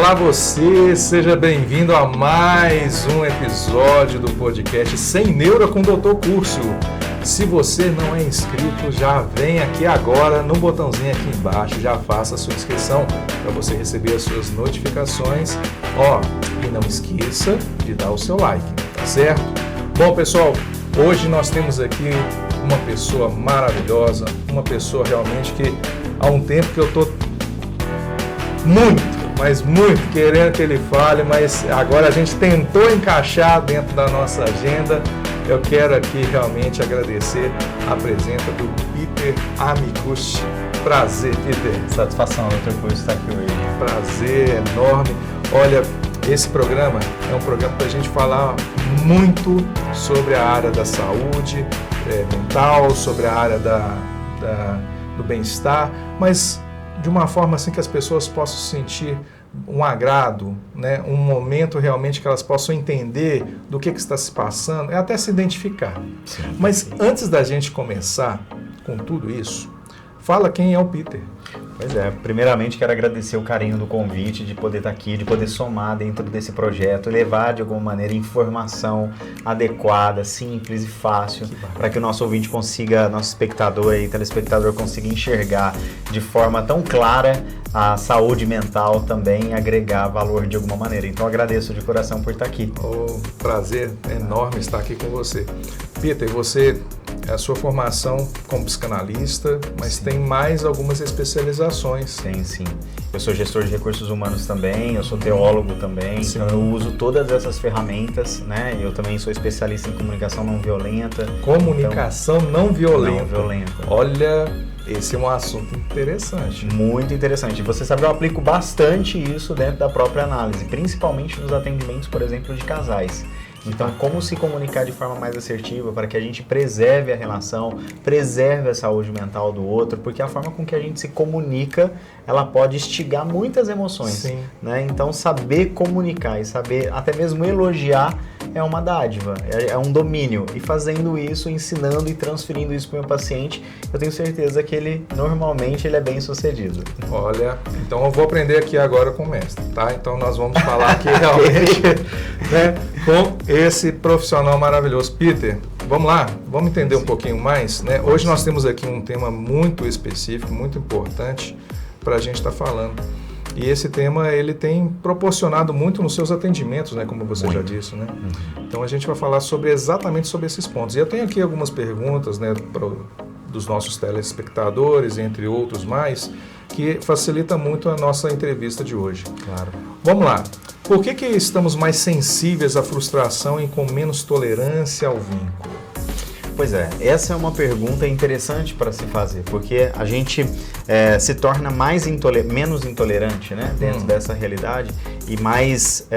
Olá você, seja bem-vindo a mais um episódio do podcast Sem Neura com Dr. Curcio. Se você não é inscrito, já vem aqui agora no botãozinho aqui embaixo, já faça a sua inscrição para você receber as suas notificações. E não esqueça de dar o seu like, tá certo? Bom, pessoal, hoje nós temos aqui uma pessoa maravilhosa, uma pessoa realmente que há um tempo que eu estou muito querendo que ele fale, mas agora a gente tentou encaixar dentro da nossa agenda. Eu quero aqui realmente agradecer a presença do Peter Amicucci. Prazer, Peter. Satisfação, Dr. Curcio, estar aqui hoje. Prazer enorme. Olha, esse programa é um programa para a gente falar muito sobre a área da saúde mental, sobre a área do bem-estar, mas de uma forma assim que as pessoas possam sentir um agrado, né? Um momento realmente que elas possam entender do que está se passando, é até se identificar. Sim. Mas antes da gente começar com tudo isso, fala quem é o Peter. Pois é, primeiramente quero agradecer o carinho do convite, de poder estar aqui, de poder somar dentro desse projeto, levar de alguma maneira informação adequada, simples e fácil, para que o nosso ouvinte consiga, nosso espectador e telespectador consiga enxergar de forma tão clara a saúde mental também, agregar valor de alguma maneira. Então agradeço de coração por estar aqui. Prazer enorme estar aqui com você. Peter, você... a sua formação como psicanalista, mas sim, tem mais algumas especializações. Tem, sim. Eu sou gestor de recursos humanos também, eu sou teólogo também, sim, então eu uso todas essas ferramentas, né? Eu também sou especialista em comunicação não violenta. Comunicação não violenta. Não violenta. Olha, esse é um assunto interessante. Muito interessante. Você sabe, eu aplico bastante isso dentro da própria análise, principalmente nos atendimentos, por exemplo, de casais. Então, como se comunicar de forma mais assertiva para que a gente preserve a relação, preserve a saúde mental do outro, porque a forma com que a gente se comunica, ela pode instigar muitas emoções. Sim. Né? Então, saber comunicar e saber até mesmo elogiar é uma dádiva, é um domínio. E fazendo isso, ensinando e transferindo isso para o meu paciente, eu tenho certeza que ele, normalmente, ele é bem sucedido. Olha, então eu vou aprender aqui agora com o mestre, tá? Então nós vamos falar aqui realmente, né, com esse profissional maravilhoso. Peter, vamos lá, vamos entender um pouquinho mais, né? Hoje nós temos aqui um tema muito específico, muito importante para a gente estar falando. E esse tema, ele tem proporcionado muito nos seus atendimentos, né? Como você já disse, né? Então a gente vai falar exatamente sobre esses pontos. E eu tenho aqui algumas perguntas, né, dos nossos telespectadores, entre outros mais, que facilita muito a nossa entrevista de hoje. Claro. Vamos lá. Por que estamos mais sensíveis à frustração e com menos tolerância ao vínculo? Pois é, essa é uma pergunta interessante para se fazer, porque a gente se torna menos intolerante, né, dentro dessa realidade e mais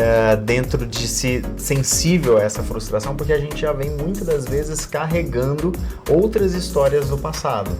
dentro de si sensível a essa frustração, porque a gente já vem muitas das vezes carregando outras histórias do passado.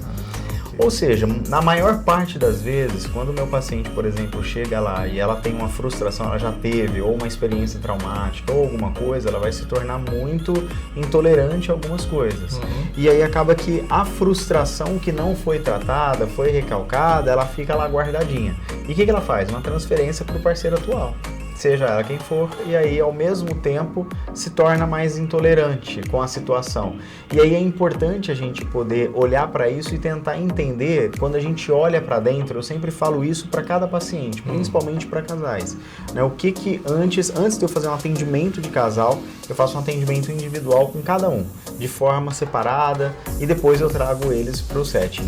Ou seja, na maior parte das vezes, quando o meu paciente, por exemplo, chega lá e ela tem uma frustração, ela já teve, ou uma experiência traumática, ou alguma coisa, ela vai se tornar muito intolerante a algumas coisas. E aí acaba que a frustração que não foi tratada, foi recalcada, ela fica lá guardadinha. E o que ela faz? Uma transferência para o parceiro atual. Seja ela quem for, e aí ao mesmo tempo se torna mais intolerante com a situação. E aí é importante a gente poder olhar para isso e tentar entender, quando a gente olha para dentro, eu sempre falo isso para cada paciente, principalmente para casais, né? O que antes de eu fazer um atendimento de casal, eu faço um atendimento individual com cada um, de forma separada, e depois eu trago eles para o setting.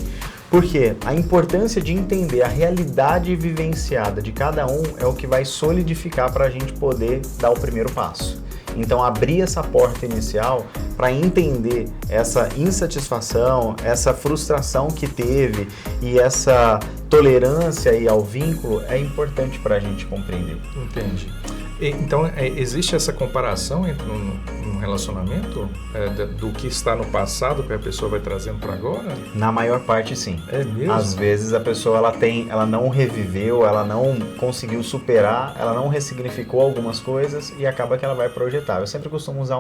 Porque a importância de entender a realidade vivenciada de cada um é o que vai solidificar para a gente poder dar o primeiro passo. Então, abrir essa porta inicial para entender essa insatisfação, essa frustração que teve e essa tolerância aí ao vínculo é importante para a gente compreender. Entendi. Então, existe essa comparação entre um relacionamento do que está no passado que a pessoa vai trazendo para agora? Na maior parte, sim. É mesmo? Às vezes a pessoa ela não reviveu, ela não conseguiu superar, ela não ressignificou algumas coisas e acaba que ela vai projetar. Eu sempre costumo usar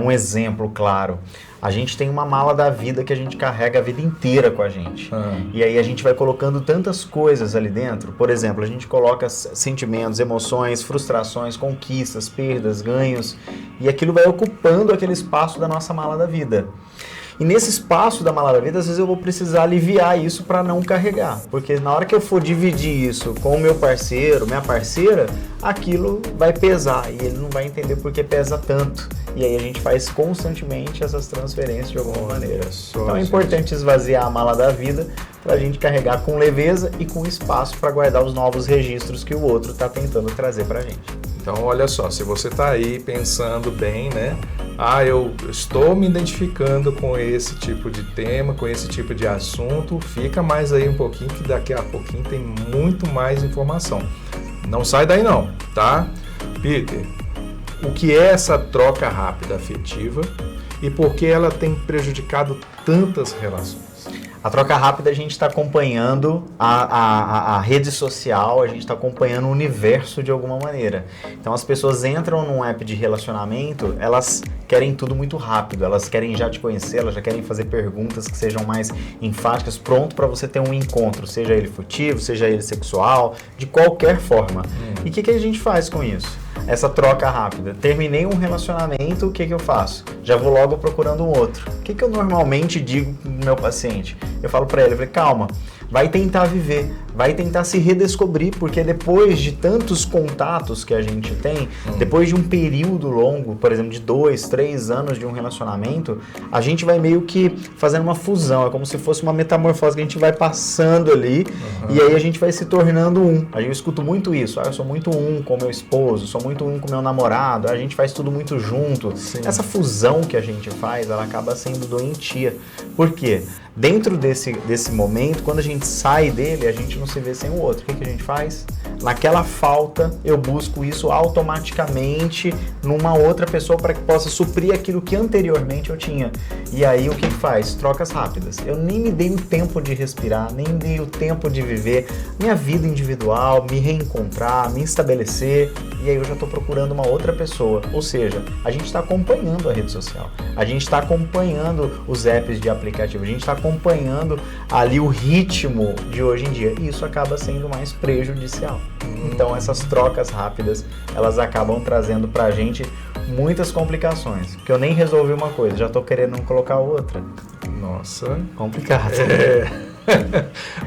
um exemplo claro. A gente tem uma mala da vida que a gente carrega a vida inteira com a gente. E aí a gente vai colocando tantas coisas ali dentro. Por exemplo, a gente coloca sentimentos, emoções, frustrações, conquistas, perdas, ganhos. E aquilo vai ocupando aquele espaço da nossa mala da vida. E nesse espaço da mala da vida, às vezes eu vou precisar aliviar isso para não carregar. Porque na hora que eu for dividir isso com o meu parceiro, minha parceira, aquilo vai pesar e ele não vai entender por que pesa tanto. E aí a gente faz constantemente essas transferências de alguma maneira. Então é importante esvaziar a mala da vida para a gente carregar com leveza e com espaço para guardar os novos registros que o outro está tentando trazer para a gente. Então, olha só, se você está aí pensando bem, né? Eu estou me identificando com esse tipo de tema, com esse tipo de assunto, fica mais aí um pouquinho que daqui a pouquinho tem muito mais informação. Não sai daí não, tá? Peter, o que é essa troca rápida afetiva e por que ela tem prejudicado tantas relações? A troca rápida a gente está acompanhando a rede social, a gente está acompanhando o universo de alguma maneira. Então as pessoas entram num app de relacionamento, elas querem tudo muito rápido, elas querem já te conhecer, elas já querem fazer perguntas que sejam mais enfáticas, pronto para você ter um encontro, seja ele furtivo, seja ele sexual, de qualquer forma. E o que a gente faz com isso? Essa troca rápida. Terminei um relacionamento, o que eu faço? Já vou logo procurando um outro. O que eu normalmente digo pro meu paciente? Eu falo para ele, eu falei, calma, vai tentar viver, vai tentar se redescobrir, porque depois de tantos contatos que a gente tem, depois de um período longo, por exemplo, de 2, 3 anos de um relacionamento, a gente vai meio que fazendo uma fusão, é como se fosse uma metamorfose que a gente vai passando ali, e aí a gente vai se tornando um. Eu escuto muito isso, eu sou muito um com meu esposo, sou muito um com meu namorado, a gente faz tudo muito junto. Sim. Essa fusão que a gente faz, ela acaba sendo doentia. Por quê? Dentro desse momento, quando a gente sai dele, a gente não se vê sem o outro. O que a gente faz? Naquela falta, eu busco isso automaticamente numa outra pessoa para que possa suprir aquilo que anteriormente eu tinha. E aí o que faz? Trocas rápidas. Eu nem me dei o tempo de respirar, nem dei o tempo de viver minha vida individual, me reencontrar, me estabelecer, e aí eu já estou procurando uma outra pessoa. Ou seja, a gente está acompanhando a rede social, a gente está acompanhando os apps de aplicativo, a gente está acompanhando ali o ritmo de hoje em dia, e isso acaba sendo mais prejudicial. Então essas trocas rápidas, elas acabam trazendo pra gente muitas complicações, porque eu nem resolvi uma coisa, já tô querendo colocar outra. Nossa, complicado.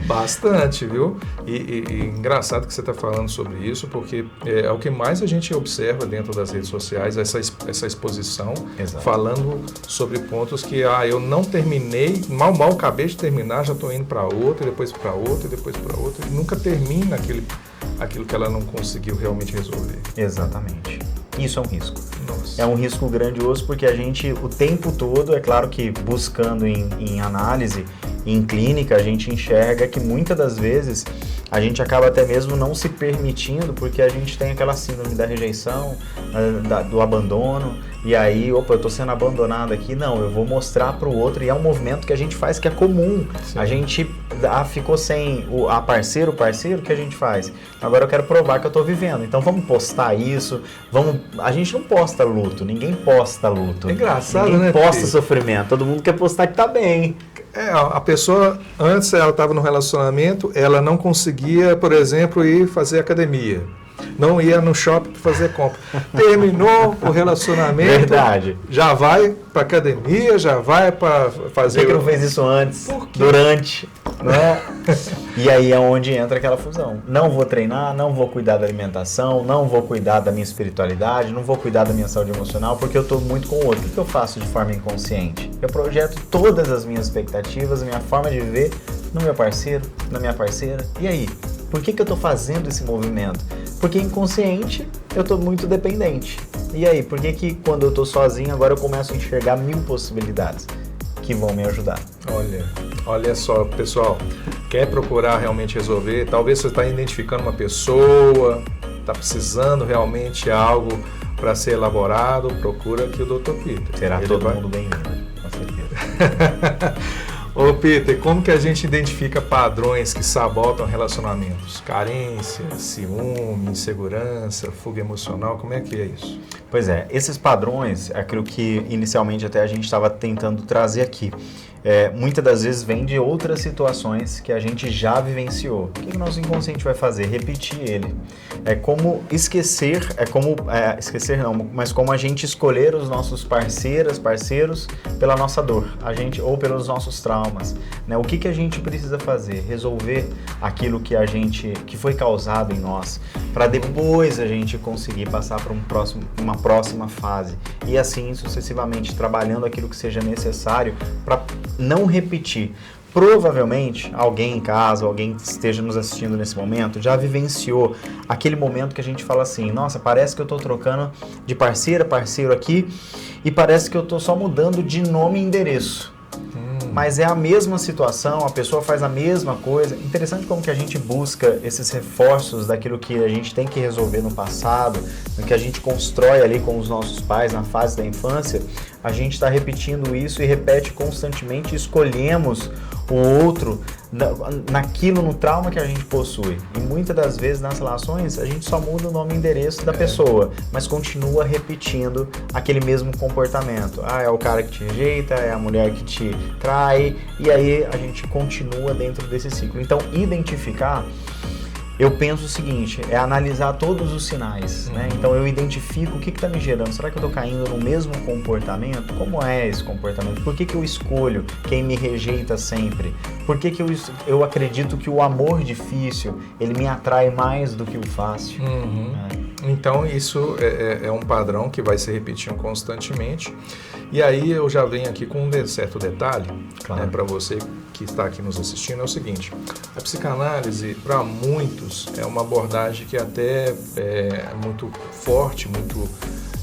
Bastante, viu? E engraçado que você está falando sobre isso, porque é o que mais a gente observa dentro das redes sociais, essa exposição. Exato. Falando sobre pontos que eu não terminei, mal acabei de terminar, já estou indo para outra, e depois para outra, e depois para outra, e nunca termina aquilo que ela não conseguiu realmente resolver. Exatamente. Isso é um risco. Nossa. É um risco grandioso porque a gente, o tempo todo, é claro que buscando em análise, em clínica, a gente enxerga que muitas das vezes a gente acaba até mesmo não se permitindo porque a gente tem aquela síndrome da rejeição, do abandono, e aí, eu tô sendo abandonado aqui, não, eu vou mostrar para o outro, e é um movimento que a gente faz que é comum. Sim. A gente ficou sem o parceiro, o que a gente faz? Agora eu quero provar que eu tô vivendo, então vamos postar isso, a gente não posta luto, ninguém posta luto. É engraçado, ninguém né? Posta sofrimento, todo mundo quer postar que tá bem. A pessoa, antes ela estava no relacionamento, ela não conseguia, por exemplo, ir fazer academia. Não ia no shopping para fazer compra. Terminou o relacionamento. Verdade. Já vai para academia, já vai para fazer. Por que não fez isso antes? Durante, né? E aí é onde entra aquela fusão. Não vou treinar, não vou cuidar da alimentação, não vou cuidar da minha espiritualidade, não vou cuidar da minha saúde emocional, porque eu estou muito com o outro. O que eu faço de forma inconsciente? Eu projeto todas as minhas expectativas, a minha forma de viver no meu parceiro, na minha parceira. E aí? Por que eu estou fazendo esse movimento? Porque inconsciente eu estou muito dependente. E aí, por que quando eu estou sozinho agora eu começo a enxergar 1000 possibilidades que vão me ajudar? Olha só, pessoal, quer procurar realmente resolver? Talvez você está identificando uma pessoa, está precisando realmente de algo para ser elaborado, procura aqui o Dr. Peter. Será todo mundo bem-vindo, com certeza. Ô Peter, como que a gente identifica padrões que sabotam relacionamentos? Carência, ciúme, insegurança, fuga emocional, como é que é isso? Pois é, esses padrões, aquilo que inicialmente até a gente estava tentando trazer aqui, muitas das vezes vem de outras situações que a gente já vivenciou. O que o nosso inconsciente vai fazer? Repetir ele. É como esquecer, esquecer não, mas como a gente escolher os nossos parceiros pela nossa dor, ou pelos nossos traumas, né? O que a gente precisa fazer? Resolver aquilo que foi causado em nós, para depois a gente conseguir passar para uma próxima fase. E assim sucessivamente, trabalhando aquilo que seja necessário para não repetir. Provavelmente, alguém em casa, alguém que esteja nos assistindo nesse momento, já vivenciou aquele momento que a gente fala assim, nossa, parece que eu estou trocando de parceiro aqui e parece que eu estou só mudando de nome e endereço. Mas é a mesma situação, a pessoa faz a mesma coisa. Interessante como que a gente busca esses reforços daquilo que a gente tem que resolver no passado, no que a gente constrói ali com os nossos pais na fase da infância. A gente está repetindo isso e repete constantemente, escolhemos o outro naquilo, no trauma que a gente possui. E muitas das vezes nas relações a gente só muda o nome e endereço da pessoa, mas continua repetindo aquele mesmo comportamento. Ah, é o cara que te rejeita, é a mulher que te trai, e aí a gente continua dentro desse ciclo. Então, identificar, eu penso o seguinte, é analisar todos os sinais, né? Então eu identifico o que está me gerando. Será que eu estou caindo no mesmo comportamento? Como é esse comportamento? Por que eu escolho quem me rejeita sempre? Por que eu acredito que o amor difícil, ele me atrai mais do que o fácil? Então isso é um padrão que vai se repetindo constantemente. E aí eu já venho aqui com um certo detalhe, claro, para você que está aqui nos assistindo, é o seguinte: a psicanálise, para muitos, é uma abordagem que até é muito forte, muito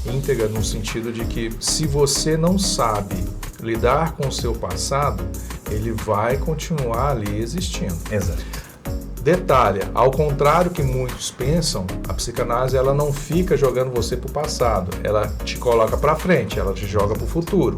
íntegra, no sentido de que se você não sabe lidar com o seu passado, ele vai continuar ali existindo. Exato. Detalhe, ao contrário que muitos pensam, a psicanálise ela não fica jogando você para o passado, ela te coloca para frente, ela te joga para o futuro.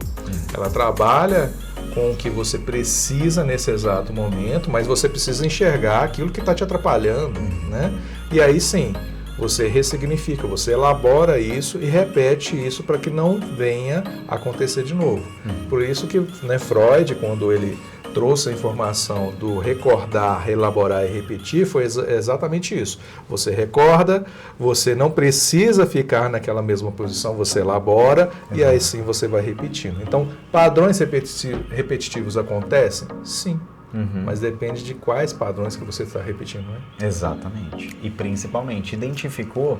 Ela trabalha com o que você precisa nesse exato momento, mas você precisa enxergar aquilo que está te atrapalhando, né? E aí sim, você ressignifica, você elabora isso e repete isso para que não venha acontecer de novo. Por isso que, né, Freud, quando ele trouxe a informação do recordar, reelaborar e repetir, foi exatamente isso. Você recorda, você não precisa ficar naquela mesma posição, você elabora e aí sim você vai repetindo. Então, padrões repetitivos acontecem? Sim. Mas depende de quais padrões que você está repetindo, né? Exatamente. E principalmente, identificou,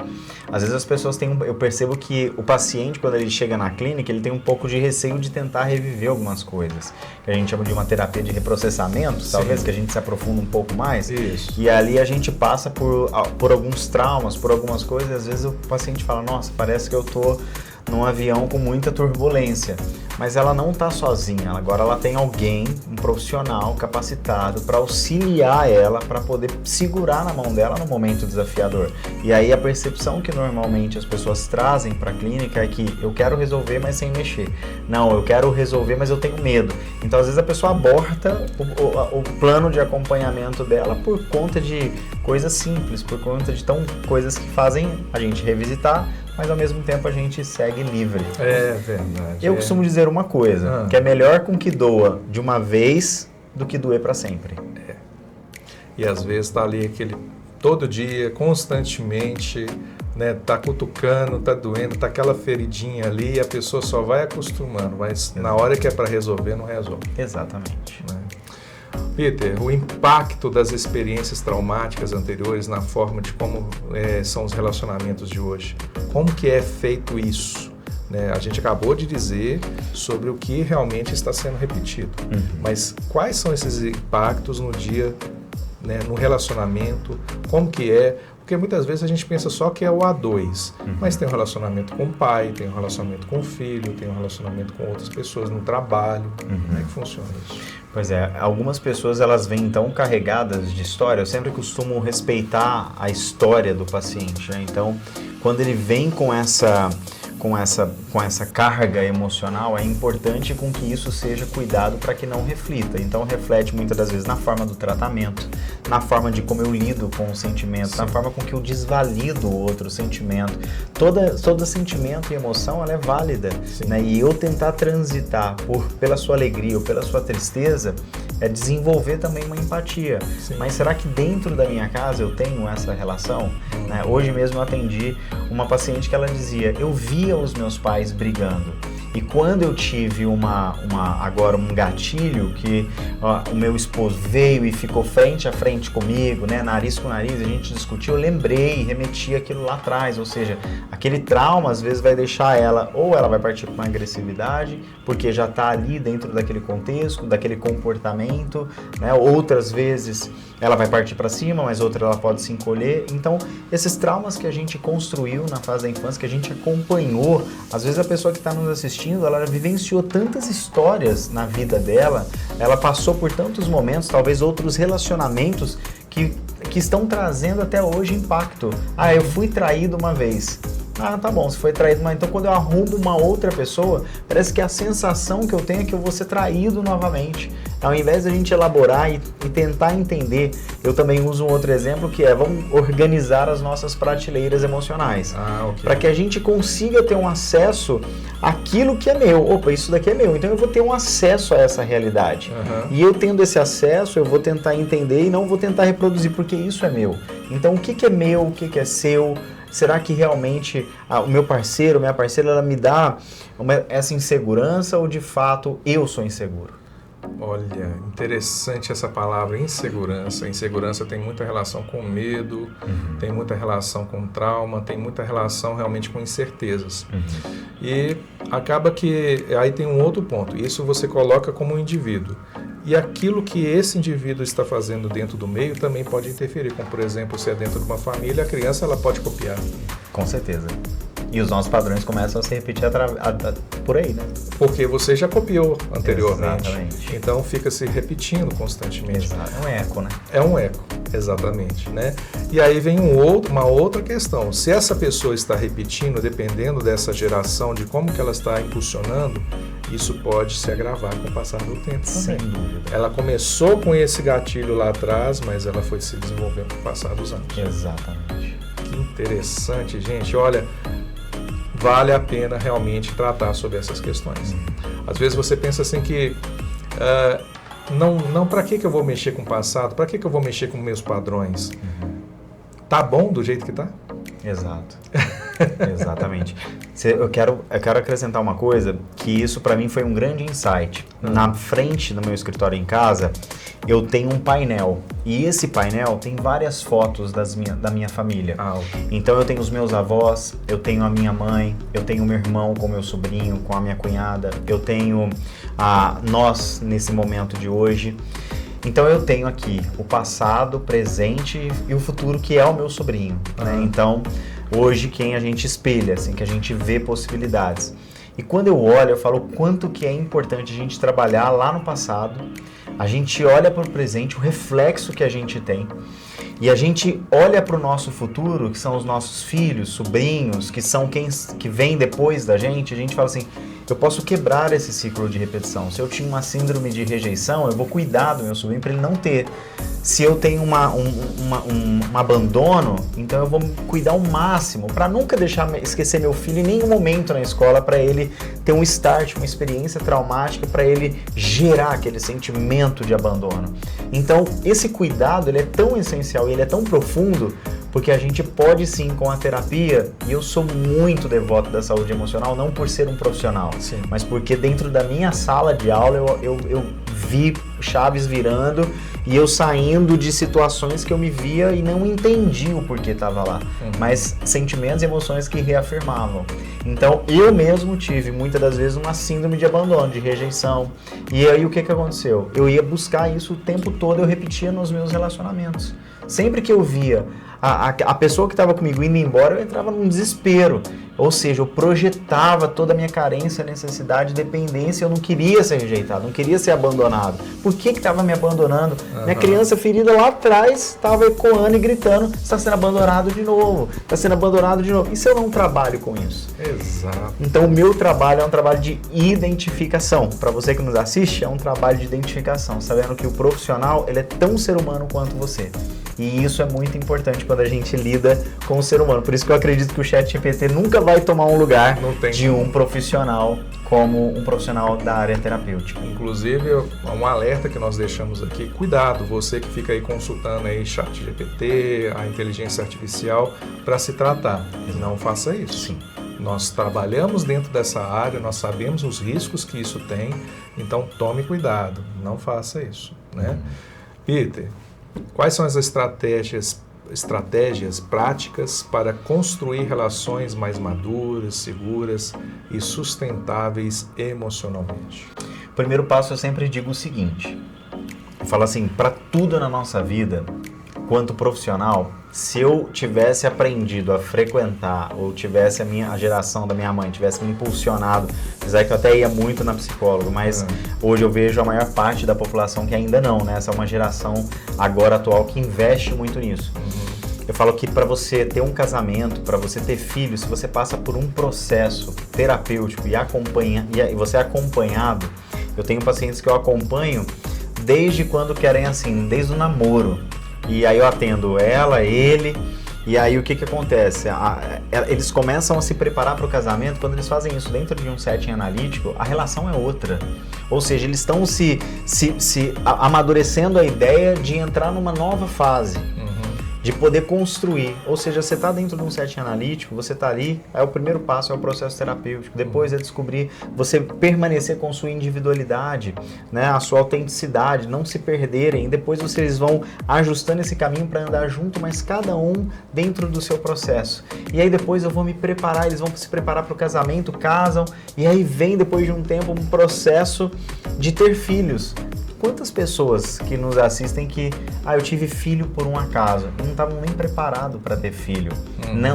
às vezes as pessoas eu percebo que o paciente, quando ele chega na clínica, ele tem um pouco de receio de tentar reviver algumas coisas, que a gente chama de uma terapia de reprocessamento, talvez, que a gente se aprofunda um pouco mais. Isso. E ali a gente passa por alguns traumas, por algumas coisas, e às vezes o paciente fala, nossa, parece que eu tô num avião com muita turbulência, mas ela não está sozinha, agora ela tem alguém, um profissional capacitado para auxiliar ela, para poder segurar na mão dela no momento desafiador. E aí a percepção que normalmente as pessoas trazem para a clínica é que eu quero resolver, mas sem mexer. Não, eu quero resolver, mas eu tenho medo. Então às vezes a pessoa aborta o plano de acompanhamento dela por conta de coisas simples, por conta de coisas que fazem a gente revisitar, mas ao mesmo tempo a gente segue livre. É verdade. Eu costumo dizer uma coisa, que é melhor com que doa de uma vez do que doer para sempre. E às vezes está ali aquele todo dia, constantemente, né, tá cutucando, tá doendo, tá aquela feridinha ali, e a pessoa só vai acostumando, mas na hora que é para resolver, não resolve. Exatamente. Né? Peter, o impacto das experiências traumáticas anteriores na forma de como são os relacionamentos de hoje. Como que é feito isso? Né? A gente acabou de dizer sobre o que realmente está sendo repetido. Mas quais são esses impactos no dia, né, no relacionamento? Como que é? Porque muitas vezes a gente pensa só que é o A2, mas tem um relacionamento com o pai, tem um relacionamento com o filho, tem um relacionamento com outras pessoas no trabalho. Como é que funciona isso? Pois é, algumas pessoas elas vêm tão carregadas de história, eu sempre costumo respeitar a história do paciente, né? Então, quando ele vem com com essa carga emocional, é importante com que isso seja cuidado para que não reflita. Então reflete muitas das vezes na forma do tratamento, na forma de como eu lido com o sentimento, na forma com que eu desvalido o outro sentimento. Todo sentimento e emoção ela é válida, né? E eu tentar transitar pela sua alegria ou pela sua tristeza é desenvolver também uma empatia. Sim. Mas será que dentro da minha casa eu tenho essa relação? Né? Hoje mesmo eu atendi uma paciente que ela dizia, eu via os meus pais brigando. E quando eu tive agora um gatilho que o meu esposo veio e ficou frente a frente comigo, né, nariz com nariz, a gente discutiu, eu lembrei e remeti aquilo lá atrás, ou seja, aquele trauma às vezes vai deixar ela, ou ela vai partir para uma agressividade, porque já está ali dentro daquele contexto, daquele comportamento, né, outras vezes ela vai partir para cima, mas outra ela pode se encolher. Então, esses traumas que a gente construiu na fase da infância, que a gente acompanhou, às vezes a pessoa que está nos assistindo, ela vivenciou tantas histórias na vida dela, ela passou por tantos momentos, talvez outros relacionamentos que estão trazendo até hoje impacto. Ah, eu fui traído uma vez. Ah, tá bom, você foi traído, mas então quando eu arrumo uma outra pessoa, parece que a sensação que eu tenho é que eu vou ser traído novamente. Ao invés de a gente elaborar e tentar entender, eu também uso um outro exemplo que é, vamos organizar as nossas prateleiras emocionais. Okay. Para que a gente consiga ter um acesso àquilo que é meu. Opa, isso daqui é meu, então eu vou ter um acesso a essa realidade. E eu tendo esse acesso, eu vou tentar entender e não vou tentar reproduzir, porque isso é meu. Então o que é meu, o que é seu? Será que realmente o meu parceiro, minha parceira, ela me dá essa insegurança ou de fato eu sou inseguro? Olha, interessante essa palavra, insegurança. A insegurança tem muita relação com medo, tem muita relação com trauma, tem muita relação realmente com incertezas. E acaba que aí tem um outro ponto, isso você coloca como um indivíduo. E aquilo que esse indivíduo está fazendo dentro do meio também pode interferir, como por exemplo, se é dentro de uma família, a criança ela pode copiar. Com certeza. E os nossos padrões começam a se repetir por aí, né? Porque você já copiou anteriormente. Exatamente. Então fica se repetindo constantemente. Exato. É um eco, né? É um eco, exatamente, né? E aí vem uma outra questão. Se essa pessoa está repetindo, dependendo dessa geração, de como que ela está impulsionando, isso pode se agravar com o passar do tempo também. Sem dúvida. Ela começou com esse gatilho lá atrás, mas ela foi se desenvolvendo com o passar dos anos. Exatamente. Que interessante, gente. Olha, vale a pena realmente tratar sobre essas questões. Às vezes você pensa assim que não para que eu vou mexer com o passado, para que eu vou mexer com meus padrões? Tá bom do jeito que tá? Exato. Exatamente. Eu quero acrescentar uma coisa, que isso para mim foi um grande insight. Na frente do meu escritório em casa, eu tenho um painel. E esse painel tem várias fotos da minha família. Okay. Então eu tenho os meus avós, eu tenho a minha mãe, eu tenho o meu irmão com o meu sobrinho, com a minha cunhada, eu tenho nós nesse momento de hoje. Então eu tenho aqui o passado, o presente e o futuro, que é o meu sobrinho, né? Então hoje quem a gente espelha, assim, que a gente vê possibilidades. E quando eu olho, eu falo o quanto que é importante a gente trabalhar lá no passado, a gente olha para o presente, o reflexo que a gente tem, e a gente olha para o nosso futuro, que são os nossos filhos, sobrinhos, que são quem que vem depois da gente, a gente fala assim, eu posso quebrar esse ciclo de repetição. Se eu tinha uma síndrome de rejeição, eu vou cuidar do meu sobrinho para ele não ter. Se eu tenho um abandono, então eu vou cuidar ao máximo para nunca esquecer meu filho em nenhum momento na escola, para ele ter um start, uma experiência traumática, para ele gerar aquele sentimento de abandono. Então, esse cuidado ele é tão essencial e ele é tão profundo, porque a gente pode sim, com a terapia, e eu sou muito devoto da saúde emocional, não por ser um profissional, sim, mas porque dentro da minha sala de aula eu vi chaves virando e eu saindo de situações que eu me via e não entendi o porquê estava lá, mas sentimentos e emoções que reafirmavam. Então eu mesmo tive muitas das vezes uma síndrome de abandono, de rejeição, e aí o que aconteceu? Eu ia buscar isso o tempo todo, eu repetia nos meus relacionamentos. Sempre que eu via a pessoa que estava comigo indo embora, eu entrava num desespero. Ou seja, eu projetava toda a minha carência, necessidade, dependência, eu não queria ser rejeitado, não queria ser abandonado. Por que estava me abandonando? Minha criança ferida lá atrás estava ecoando e gritando, está sendo abandonado de novo, está sendo abandonado de novo. E se eu não trabalho com isso? Exato. Então o meu trabalho é um trabalho de identificação. Para você que nos assiste, é um trabalho de identificação, sabendo que o profissional ele é tão ser humano quanto você. E isso é muito importante quando a gente lida com o ser humano. Por isso que eu acredito que o ChatGPT nunca vai tomar um lugar de um profissional como um profissional da área terapêutica. Inclusive, um alerta que nós deixamos aqui, cuidado, você que fica aí consultando aí ChatGPT, a inteligência artificial, para se tratar. Não faça isso. Sim. Nós trabalhamos dentro dessa área, nós sabemos os riscos que isso tem, então tome cuidado, não faça isso, né? Peter, quais são as estratégias práticas para construir relações mais maduras, seguras e sustentáveis emocionalmente? O primeiro passo eu sempre digo o seguinte, eu falo assim, para tudo na nossa vida, quanto profissional, se eu tivesse aprendido a frequentar ou tivesse a geração da minha mãe tivesse me impulsionado, apesar que eu até ia muito na psicóloga, mas hoje eu vejo a maior parte da população que ainda não, né? Essa é uma geração agora atual que investe muito nisso. Eu falo que para você ter um casamento, para você ter filhos, se você passa por um processo terapêutico e você é acompanhado, eu tenho pacientes que eu acompanho desde quando querem assim, desde o namoro. E aí eu atendo ela, ele, e aí o que acontece? Eles começam a se preparar para o casamento, quando eles fazem isso dentro de um setting analítico, a relação é outra. Ou seja, eles estão se amadurecendo a ideia de entrar numa nova fase. De poder construir, ou seja, você está dentro de um setting analítico, você está ali, aí o primeiro passo é o processo terapêutico, depois é descobrir, você permanecer com sua individualidade, né, a sua autenticidade, não se perderem, e depois vocês vão ajustando esse caminho para andar junto, mas cada um dentro do seu processo. E aí depois eu vou me preparar, eles vão se preparar para o casamento, casam, e aí vem depois de um tempo um processo de ter filhos. Quantas pessoas que nos assistem que, eu tive filho por um acaso, não estavam nem preparados para ter filho,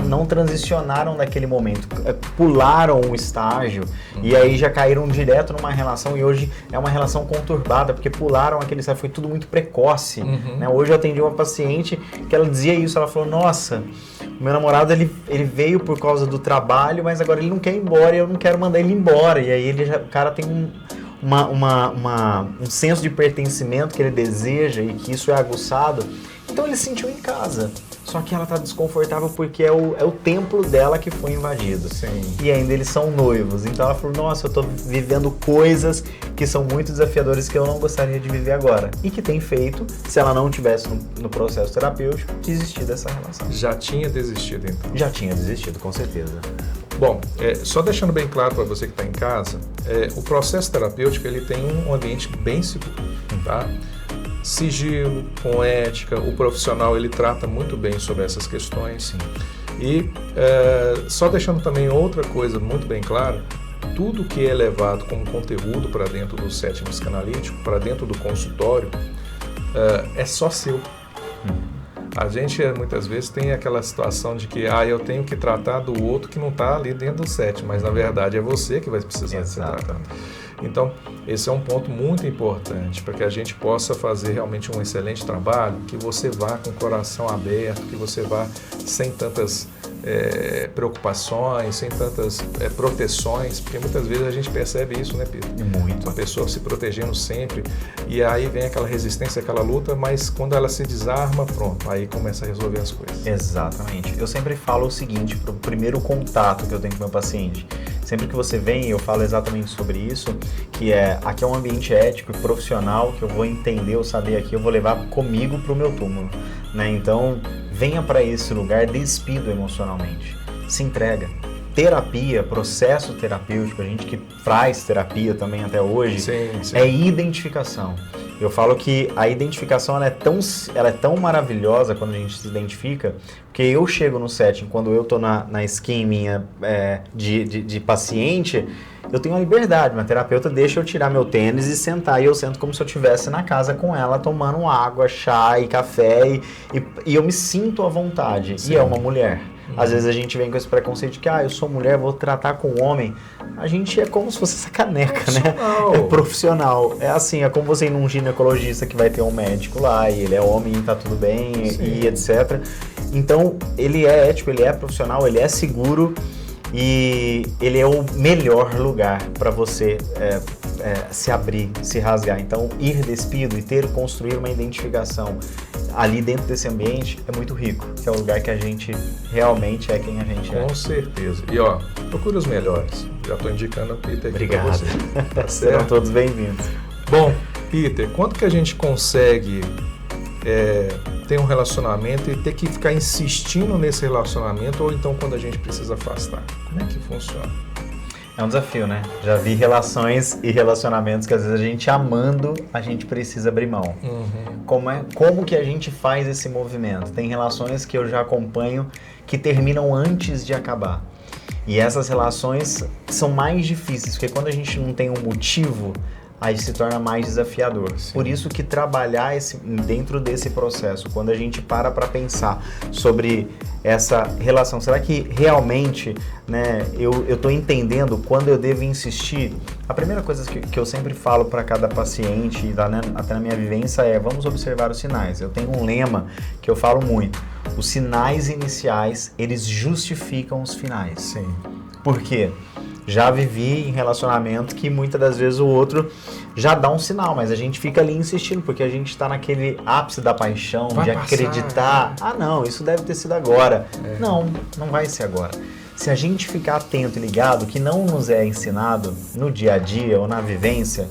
não transicionaram naquele momento, pularam um estágio e aí já caíram direto numa relação e hoje é uma relação conturbada, porque pularam aquele estágio, foi tudo muito precoce. Né? Hoje eu atendi uma paciente que ela dizia isso, ela falou, nossa, o meu namorado ele veio por causa do trabalho, mas agora ele não quer ir embora e eu não quero mandar ele embora, e aí o cara tem um senso de pertencimento que ele deseja e que isso é aguçado, então ele se sentiu em casa. Só que ela está desconfortável porque é o templo dela que foi invadido. Sim. E ainda eles são noivos. Então ela falou, nossa, eu estou vivendo coisas que são muito desafiadoras que eu não gostaria de viver agora. E que tem feito, se ela não tivesse no processo terapêutico, desistir dessa relação. Já tinha desistido, então? Já tinha desistido, com certeza. Bom, só deixando bem claro para você que está em casa, o processo terapêutico ele tem um ambiente bem seguro, tá? Sigilo, com ética, o profissional ele trata muito bem sobre essas questões. Sim. E só deixando também outra coisa muito bem clara, tudo que é levado como conteúdo para dentro do setting psicanalítico, para dentro do consultório, é só seu. A gente muitas vezes tem aquela situação de que eu tenho que tratar do outro que não está ali dentro do set, mas na verdade é você que vai precisar ser tratado. Então, esse é um ponto muito importante para que a gente possa fazer realmente um excelente trabalho, que você vá com o coração aberto, que você vá sem tantas preocupações, sem tantas proteções, porque muitas vezes a gente percebe isso, né, Pedro? Muito. A pessoa se protegendo sempre e aí vem aquela resistência, aquela luta, mas quando ela se desarma, pronto, aí começa a resolver as coisas. Exatamente. Eu sempre falo o seguinte, para o primeiro contato que eu tenho com o meu paciente, sempre que você vem, eu falo exatamente sobre isso, que aqui é um ambiente ético e profissional, que eu vou entender, eu saber aqui, eu vou levar comigo para o meu túmulo, né? Então, venha para esse lugar despido emocionalmente, se entrega. Terapia, processo terapêutico, a gente que faz terapia também até hoje, sim. é identificação. Eu falo que a identificação ela é tão maravilhosa quando a gente se identifica, porque eu chego no setting, quando eu tô na skin minha de paciente, eu tenho a liberdade, minha terapeuta deixa eu tirar meu tênis e sentar, e eu sento como se eu estivesse na casa com ela, tomando água, chá e café, e eu me sinto à vontade. Sim. E é uma mulher. Às vezes a gente vem com esse preconceito de que eu sou mulher, vou tratar com homem. A gente é como se fosse essa caneca, né? É profissional. É assim, é como você ir num ginecologista que vai ter um médico lá, e ele é homem e tá tudo bem, e etc. Então, ele é ético, ele é profissional, ele é seguro, e ele é o melhor lugar para você se abrir, se rasgar. Então, ir despido e construir uma identificação ali dentro desse ambiente é muito rico, que é o lugar que a gente realmente é quem a gente é. Com certeza. E procure os melhores. Já estou indicando a Peter aqui para você. Tá certo? Serão todos bem-vindos. Bom, Peter, quanto que a gente consegue ter um relacionamento e ter que ficar insistindo nesse relacionamento, ou então quando a gente precisa afastar? Como é que funciona? É um desafio, né? Já vi relações e relacionamentos que às vezes a gente amando, a gente precisa abrir mão. Como que a gente faz esse movimento? Tem relações que eu já acompanho que terminam antes de acabar. E essas relações são mais difíceis, porque quando a gente não tem um motivo, aí se torna mais desafiador. Sim. Por isso que trabalhar dentro desse processo, quando a gente para pensar sobre essa relação, será que realmente, né, eu estou entendendo quando eu devo insistir? A primeira coisa que eu sempre falo para cada paciente, até na minha vivência, vamos observar os sinais. Eu tenho um lema que eu falo muito: os sinais iniciais, eles justificam os finais. Sim. Por quê? Já vivi em relacionamento que muitas das vezes o outro já dá um sinal, mas a gente fica ali insistindo, porque a gente está naquele ápice da paixão, de acreditar. Não, isso deve ter sido agora. Não vai ser agora. Se a gente ficar atento e ligado, que não nos é ensinado no dia a dia ou na vivência,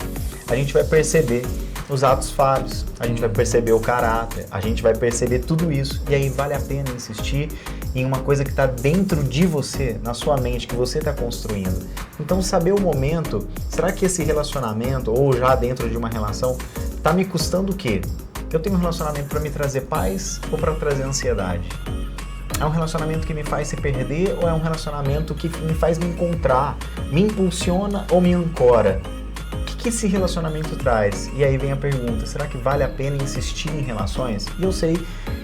a gente vai perceber os atos falhos, a gente vai perceber o caráter, a gente vai perceber tudo isso, e aí vale a pena insistir em uma coisa que está dentro de você, na sua mente, que você está construindo. Então, saber o momento, será que esse relacionamento, ou já dentro de uma relação, está me custando o quê? Eu tenho um relacionamento para me trazer paz ou para trazer ansiedade? É um relacionamento que me faz se perder, ou é um relacionamento que me faz me encontrar, me impulsiona ou me ancora? O que esse relacionamento traz? E aí vem a pergunta, será que vale a pena insistir em relações? E eu sei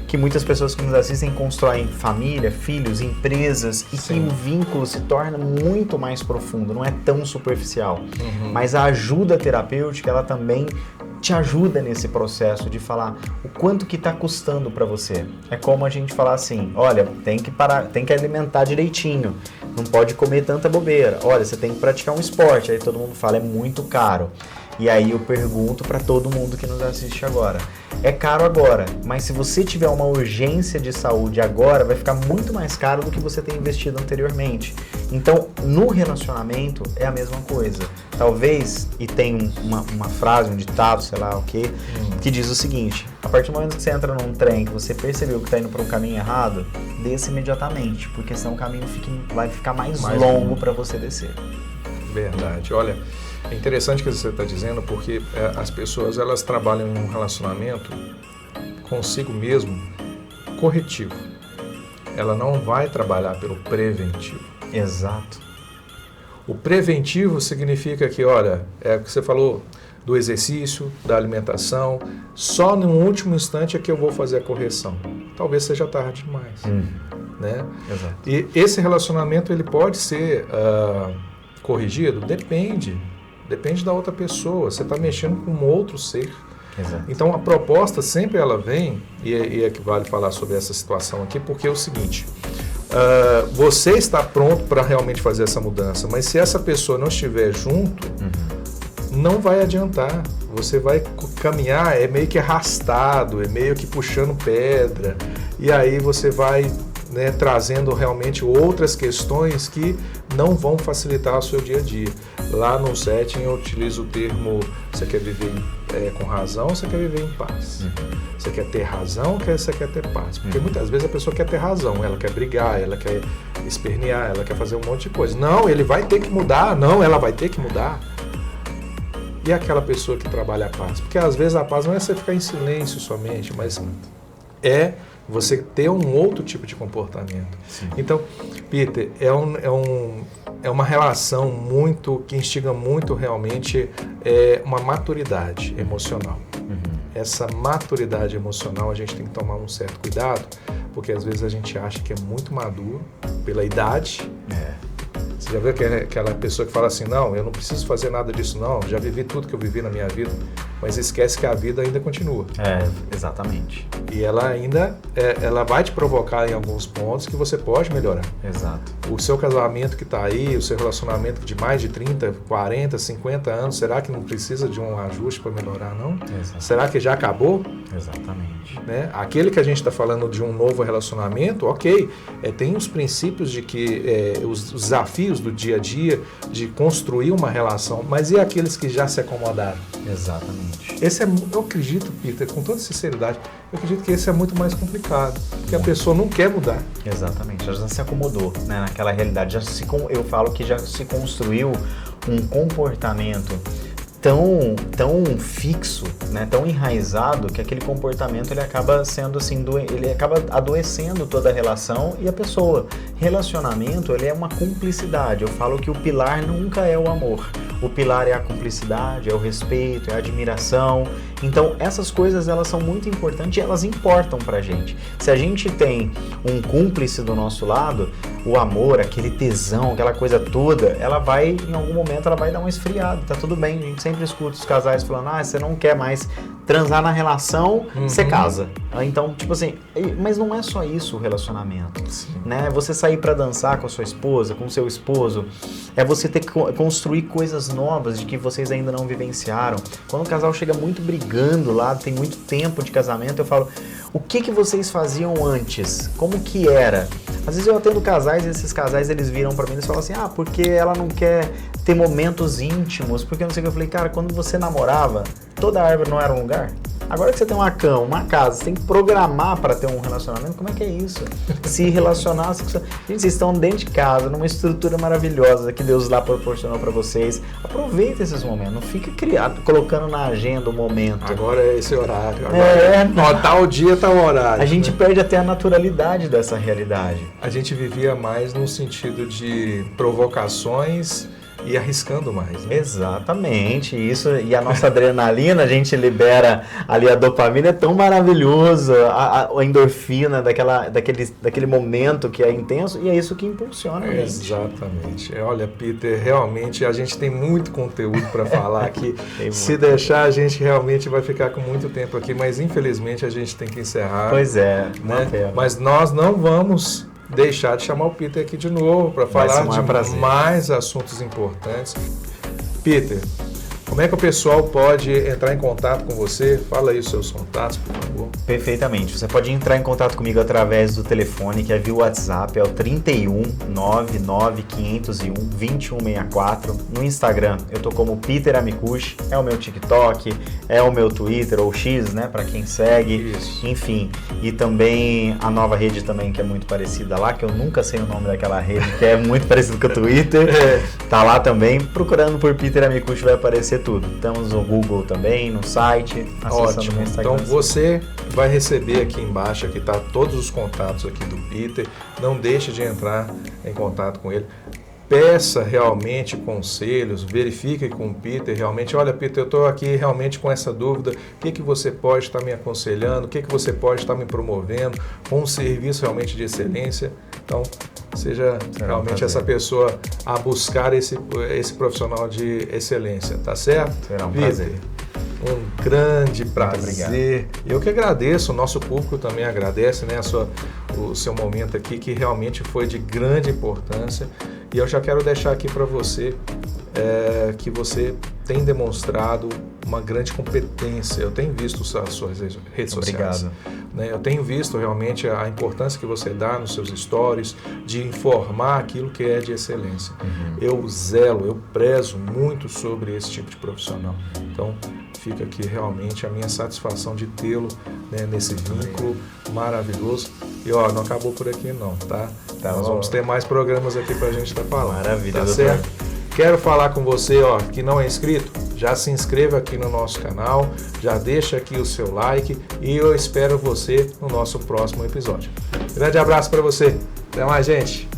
que muitas pessoas que nos assistem constroem família, filhos, empresas, e que o vínculo se torna muito mais profundo, não é tão superficial. Mas a ajuda terapêutica, ela também te ajuda nesse processo de falar o quanto que está custando para você. É como a gente falar assim, olha, tem que alimentar direitinho, não pode comer tanta bobeira, olha, você tem que praticar um esporte, aí todo mundo fala, é muito caro. E aí eu pergunto para todo mundo que nos assiste agora, é caro agora, mas se você tiver uma urgência de saúde agora, vai ficar muito mais caro do que você ter investido anteriormente. Então, no relacionamento é a mesma coisa. Talvez, e tem uma frase, um ditado, sei lá o quê, que diz o seguinte, a partir do momento que você entra num trem, que você percebeu que está indo para um caminho errado, desça imediatamente, porque senão o caminho vai ficar mais longo para você descer. Verdade. Olha, é interessante o que você está dizendo, porque as pessoas, elas trabalham em um relacionamento consigo mesmo corretivo. Ela não vai trabalhar pelo preventivo. Exato. O preventivo significa que, olha, é o que você falou do exercício, da alimentação, só no último instante é que eu vou fazer a correção. Talvez seja tarde demais. Né? Exato. E esse relacionamento, ele pode ser corrigido? Depende da outra pessoa, você está mexendo com um outro ser. Exato. Então a proposta sempre ela vem, e é que vale falar sobre essa situação aqui, porque é o seguinte, você está pronto para realmente fazer essa mudança, mas se essa pessoa não estiver junto, não vai adiantar, você vai caminhar, é meio que arrastado, é meio que puxando pedra, e aí você vai, né, trazendo realmente outras questões que não vão facilitar o seu dia a dia. Lá no setting eu utilizo o termo, você quer viver com razão ou você quer viver em paz? Você quer ter razão ou você quer ter paz? Porque muitas vezes a pessoa quer ter razão, ela quer brigar, ela quer espernear, ela quer fazer um monte de coisa. Não, ele vai ter que mudar, não, ela vai ter que mudar. E aquela pessoa que trabalha a paz? Porque às vezes a paz não é você ficar em silêncio somente, mas é você ter um outro tipo de comportamento. Sim. Então, Peter, é uma relação que instiga muito realmente uma maturidade emocional. Essa maturidade emocional a gente tem que tomar um certo cuidado, porque às vezes a gente acha que é muito maduro pela idade. Você já viu aquela pessoa que fala assim, não, eu não preciso fazer nada disso não, já vivi tudo que eu vivi na minha vida, mas esquece que a vida ainda continua. Exatamente. E ela ainda, ela vai te provocar em alguns pontos que você pode melhorar. Exato. O seu casamento que está aí, o seu relacionamento de mais de 30, 40, 50 anos, será que não precisa de um ajuste para melhorar, não? Exatamente. Será que já acabou? Exatamente. Né? Aquele que a gente está falando de um novo relacionamento, ok, tem os princípios de que os desafios do dia a dia, de construir uma relação, mas e aqueles que já se acomodaram? Exatamente. Eu acredito, Peter, com toda sinceridade, eu acredito que esse é muito mais complicado, porque a pessoa não quer mudar. Exatamente, já se acomodou, né, naquela realidade, eu falo que já se construiu um comportamento tão fixo, né, tão enraizado, que aquele comportamento ele acaba sendo assim, ele acaba adoecendo toda a relação e a pessoa. Relacionamento, ele é uma cumplicidade. Eu falo que o pilar nunca é o amor. O pilar é a cumplicidade, é o respeito, é a admiração. Então, essas coisas, elas são muito importantes e elas importam pra gente. Se a gente tem um cúmplice do nosso lado, o amor, aquele tesão, aquela coisa toda, ela vai, em algum momento, ela vai dar uma esfriada. Tá tudo bem, a gente sempre escuta os casais falando, você não quer mais transar na relação, você casa. Então, tipo assim, mas não é só isso o relacionamento, né? Você sair pra dançar com a sua esposa, com o seu esposo, é você ter que construir coisas novas de que vocês ainda não vivenciaram. Quando o casal chega muito brigando lá, tem muito tempo de casamento, eu falo, o que vocês faziam antes? Como que era? Às vezes eu atendo casais e esses casais eles viram pra mim e falam assim, porque ela não quer ter momentos íntimos, porque eu não sei o que. Eu falei, cara, quando você namorava, toda árvore não era um lugar? Agora que você tem uma cama, uma casa, você tem que programar para ter um relacionamento, como é que é isso? Se relacionar... Gente, vocês estão dentro de casa, numa estrutura maravilhosa que Deus lá proporcionou para vocês. Aproveita esses momentos, não fica colocando na agenda o momento. Agora é esse horário. Agora, tal dia, tal horário. A gente perde até a naturalidade dessa realidade. A gente vivia mais num sentido de provocações e arriscando mais, né? Exatamente, isso, e a nossa adrenalina, a gente libera ali a dopamina, é tão maravilhoso, a endorfina daquele momento que é intenso, e é isso que impulsiona a gente. Exatamente. Olha, Peter, realmente a gente tem muito conteúdo para falar aqui. Se deixar, a gente realmente vai ficar com muito tempo aqui, mas infelizmente a gente tem que encerrar. Pois é, né? Mas nós não vamos deixar de chamar o Peter aqui de novo para falar de mais assuntos importantes. Peter, como é que o pessoal pode entrar em contato com você? Fala aí os seus contatos, por favor. Perfeitamente. Você pode entrar em contato comigo através do telefone, que é via WhatsApp, é o 31 99 501 2164. No Instagram, eu tô como Peter Amicucci, é o meu TikTok, é o meu Twitter, ou X, né, para quem segue. Isso. Enfim, e também a nova rede também, que é muito parecida lá, que eu nunca sei o nome daquela rede, que é muito parecido com o Twitter. Tá lá também, procurando por Peter Amicucci vai aparecer tudo. Estamos no Google também, no site, acessando no Instagram. Então você vai receber aqui embaixo, aqui tá todos os contatos aqui do Peter. Não deixe de entrar em contato com ele. Peça realmente conselhos, verifique com o Peter realmente. Olha, Peter, eu estou aqui realmente com essa dúvida. O que você pode estar me aconselhando? O que você pode estar me promovendo? Com um serviço realmente de excelência. Então, seja realmente essa pessoa a buscar esse profissional de excelência, tá certo? Será um Peter, prazer. Um grande prazer. Eu que agradeço, o nosso público também agradece, né, o seu momento aqui, que realmente foi de grande importância. E eu já quero deixar aqui para você que você tem demonstrado uma grande competência. Eu tenho visto as suas redes sociais. Obrigado. Né? Eu tenho visto realmente a importância que você dá nos seus stories, de informar aquilo que é de excelência. Eu zelo, eu prezo muito sobre esse tipo de profissional. Então, fica aqui realmente a minha satisfação de tê-lo, né, nesse vínculo maravilhoso. E ó, não acabou por aqui não, tá? Nós vamos ter mais programas aqui pra gente estar falando. Maravilha, tá doutor. certo? Quero falar com você, ó, que não é inscrito, já se inscreva aqui no nosso canal, já deixa aqui o seu like e eu espero você no nosso próximo episódio. Grande abraço para você. Até mais, gente.